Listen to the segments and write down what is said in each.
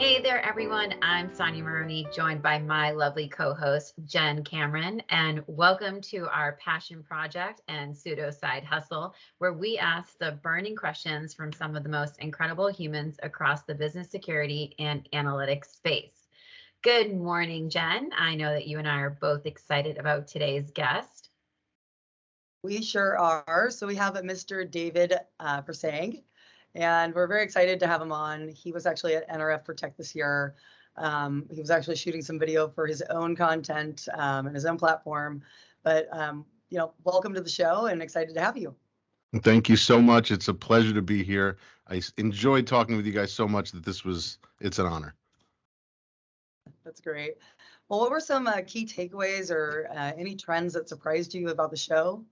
Hey there, everyone. I'm Sonia Maroney, joined by my lovely co-host, Jen Cameron, and welcome to our passion project and pseudo side hustle, where we ask the burning questions from some of the most incredible humans across the business security and analytics space. Good morning, Jen. I know that you and I are both excited about today's guest. We sure are. So we have Mr. David Furcayg, and we're very excited to have him on. He was actually at NRF for Tech this year. He was actually shooting some video for his own content and his own platform. But welcome to the show, and excited to have you. Thank you so much. It's a pleasure to be here. I enjoyed talking with you guys so much that it's an honor. That's great. Well, what were some key takeaways or any trends that surprised you about the show?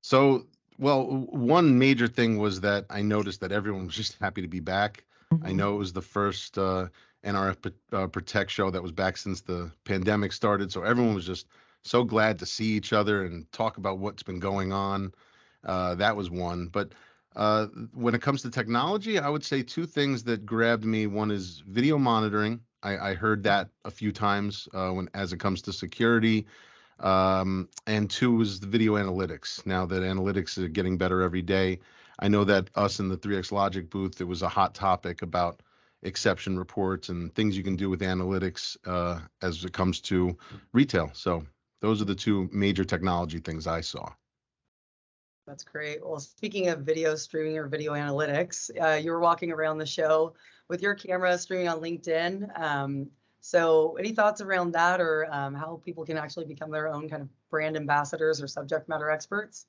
So, well, one major thing was that I noticed that everyone was just happy to be back. I know it was the first NRF Protect show that was back since the pandemic started. So everyone was just so glad to see each other and talk about what's been going on. That was one. But when it comes to technology, I would say two things that grabbed me. One is video monitoring. I heard that a few times as it comes to security. And two is the video analytics. Now that analytics are getting better every day, I know that us in the 3X Logic booth, it was a hot topic about exception reports and things you can do with analytics as it comes to retail. So those are the two major technology things I saw. That's great. Well, speaking of video streaming or video analytics, you were walking around the show with your camera streaming on LinkedIn. So any thoughts around that, or how people can actually become their own kind of brand ambassadors or subject matter experts?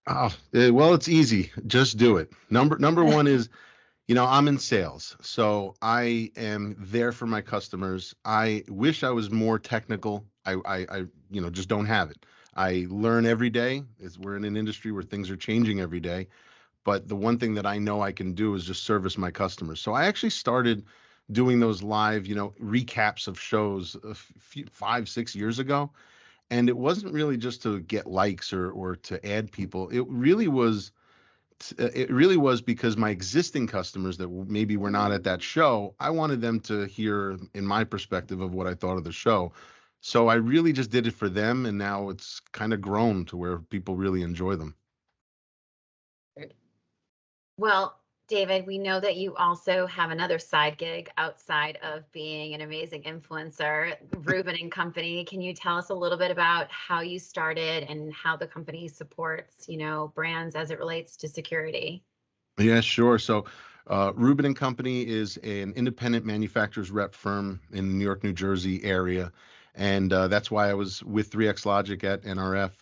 Well, it's easy. Just do it. Number one is, I'm in sales, so I am there for my customers. I wish I was more technical. I just don't have it. I learn every day. We're in an industry where things are changing every day. But the one thing that I know I can do is just service my customers. So I actually started doing those live, recaps of shows 5-6 years ago. And it wasn't really just to get likes or to add people. It really was because my existing customers that maybe were not at that show, I wanted them to hear in my perspective of what I thought of the show. So I really just did it for them, and now it's kind of grown to where people really enjoy them. Well, David, we know that you also have another side gig outside of being an amazing influencer, Ruben and Company. Can you tell us a little bit about how you started and how the company supports, brands as it relates to security? Yeah, sure. So Ruben and Company is an independent manufacturer's rep firm in the New York, New Jersey area. And that's why I was with 3X Logic at NRF.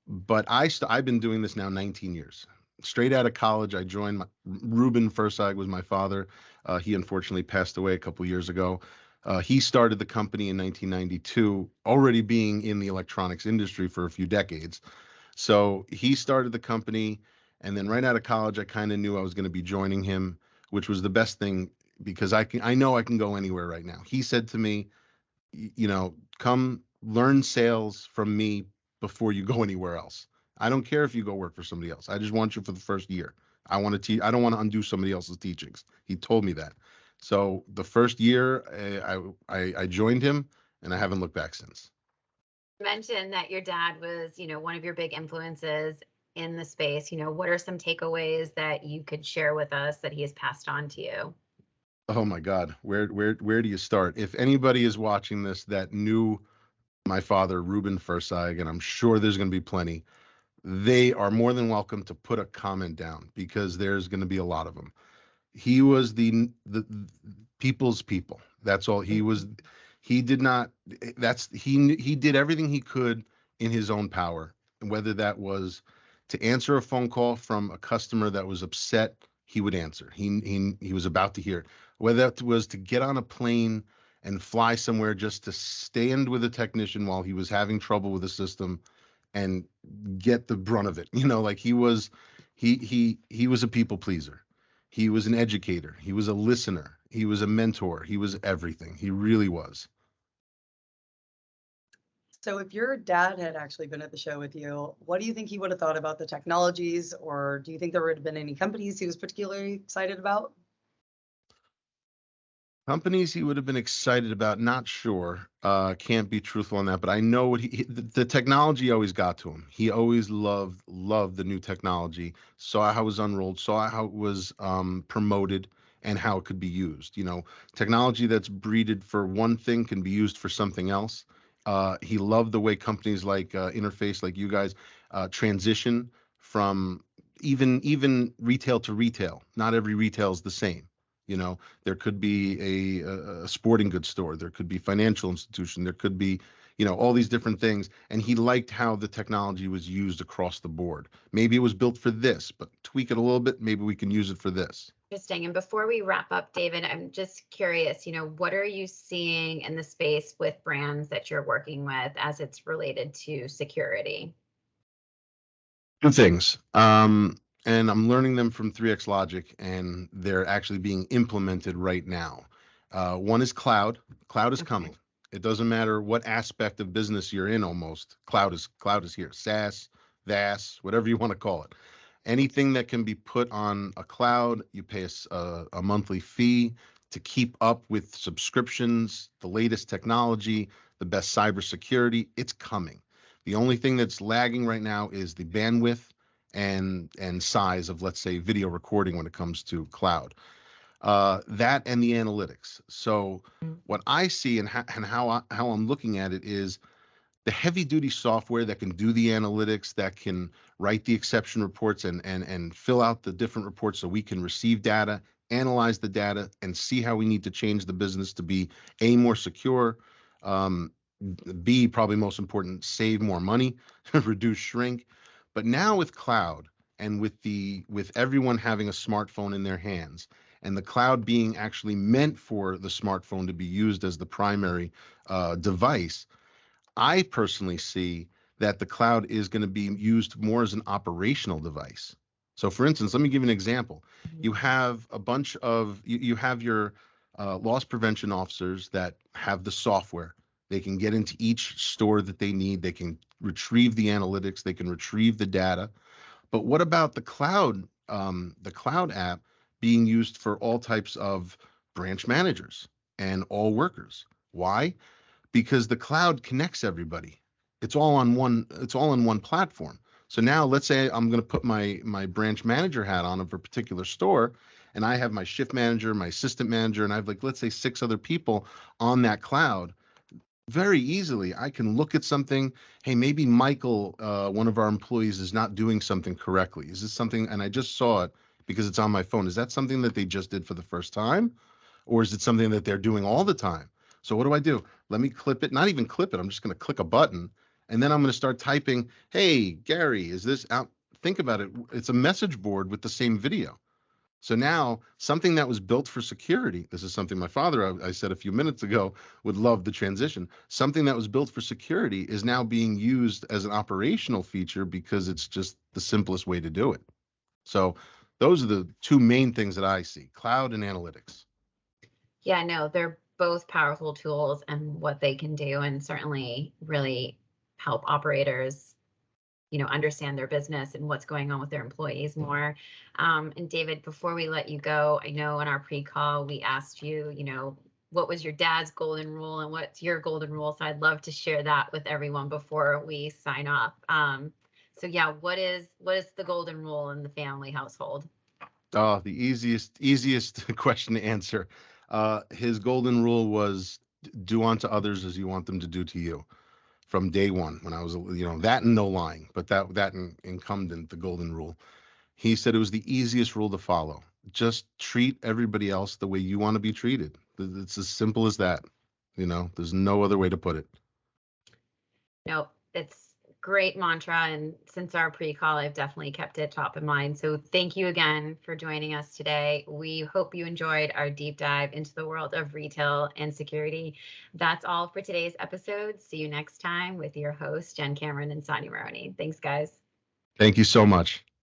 But I've been doing this now 19 years. Straight out of college, I joined. Ruben Furcayg was my father. He unfortunately passed away a couple years ago. He started the company in 1992, already being in the electronics industry for a few decades. So he started the company, and then right out of college, I kind of knew I was going to be joining him, which was the best thing because I know I can go anywhere right now. He said to me, come learn sales from me before you go anywhere else. I don't care if you go work for somebody else. I just want you for the first year. I want to teach. I don't want to undo somebody else's teachings. He told me that. So the first year I joined him, and I haven't looked back since. You mentioned that your dad was, one of your big influences in the space. What are some takeaways that you could share with us that he has passed on to you? Oh my God, where do you start? If anybody is watching this that knew my father, Ruben Furcayg, and I'm sure there's going to be plenty, they are more than welcome to put a comment down because there's going to be a lot of them. He was the people's people. That's all he was. He did not. He did everything he could in his own power, whether that was to answer a phone call from a customer that was upset, he would answer. He was about to hear it. Whether that was to get on a plane and fly somewhere just to stand with a technician while he was having trouble with the system and get the brunt of it. He was a people pleaser. He was an educator. He was a listener. He was a mentor. He was everything. He really was. So if your dad had actually been at the show with you, what do you think he would have thought about the technologies, or do you think there would have been any companies he was particularly excited about? Companies he would have been excited about, not sure. Can't be truthful on that, but I know what the technology always got to him. He always loved the new technology, saw how it was unrolled, saw how it was promoted, and how it could be used. Technology that's breeded for one thing can be used for something else. He loved the way companies like Interface, like you guys, transition from even retail to retail. Not every retail is the same. There could be a sporting goods store, there could be financial institution, there could be, all these different things. And he liked how the technology was used across the board. Maybe it was built for this, but tweak it a little bit. Maybe we can use it for this. Interesting. And before we wrap up, David, I'm just curious, what are you seeing in the space with brands that you're working with as it's related to security? Two things. And I'm learning them from 3X Logic, and they're actually being implemented right now. One is cloud. Cloud is coming. It doesn't matter what aspect of business you're in, almost. Cloud is here. SaaS, VaaS, whatever you want to call it. Anything that can be put on a cloud, you pay a monthly fee to keep up with subscriptions, the latest technology, the best cybersecurity. It's coming. The only thing that's lagging right now is the bandwidth and size of, let's say, video recording when it comes to cloud. That and the analytics. So what I see and how I'm looking at it is the heavy duty software that can do the analytics, that can write the exception reports and fill out the different reports so we can receive data, analyze the data, and see how we need to change the business to be A, more secure, B, probably most important, save more money, reduce shrink. But now with cloud and with everyone having a smartphone in their hands, and the cloud being actually meant for the smartphone to be used as the primary device, I personally see that the cloud is going to be used more as an operational device. So for instance, let me give you an example. You have a bunch of, you have your loss prevention officers that have the software. They can get into each store that they need. They can retrieve the analytics. They can retrieve the data. But what about the cloud app being used for all types of branch managers and all workers? Why? Because the cloud connects everybody. It's all on one platform. So now let's say I'm going to put my branch manager hat on of a particular store, and I have my shift manager, my assistant manager, and I have, like, let's say 6 other people on that cloud. Very easily I can look at something. Hey, maybe Michael, one of our employees, is not doing something correctly. Is this something, and I just saw it because it's on my phone, is that something that they just did for the first time, or is it something that they're doing all the time? So what do? Let me clip it. Not even clip it. I'm just going to click a button, and then I'm going to start typing, hey, Gary, is this out? Think about it. It's a message board with the same video. So now something that was built for security, this is something my father, I said a few minutes ago, would love the transition. Something that was built for security is now being used as an operational feature because it's just the simplest way to do it. So those are the two main things that I see: cloud and analytics. Yeah, no, they're both powerful tools and what they can do, and certainly really help operators understand their business and what's going on with their employees more. And David, before we let you go, I know in our pre-call we asked you, what was your dad's golden rule and what's your golden rule? So I'd love to share that with everyone before we sign off. So yeah, what is the golden rule in the family household? Oh, the easiest question to answer. His golden rule was do unto others as you want them to do to you. From day one, when I was, that and no lying, but that incumbent, the golden rule. He said it was the easiest rule to follow. Just treat everybody else the way you want to be treated. It's as simple as that. There's no other way to put it. No, it's great mantra. And since our pre-call, I've definitely kept it top of mind. So thank you again for joining us today. We hope you enjoyed our deep dive into the world of retail and security. That's all for today's episode. See you next time with your host, Jen Cameron and Sonia Maroney. Thanks, guys. Thank you so much.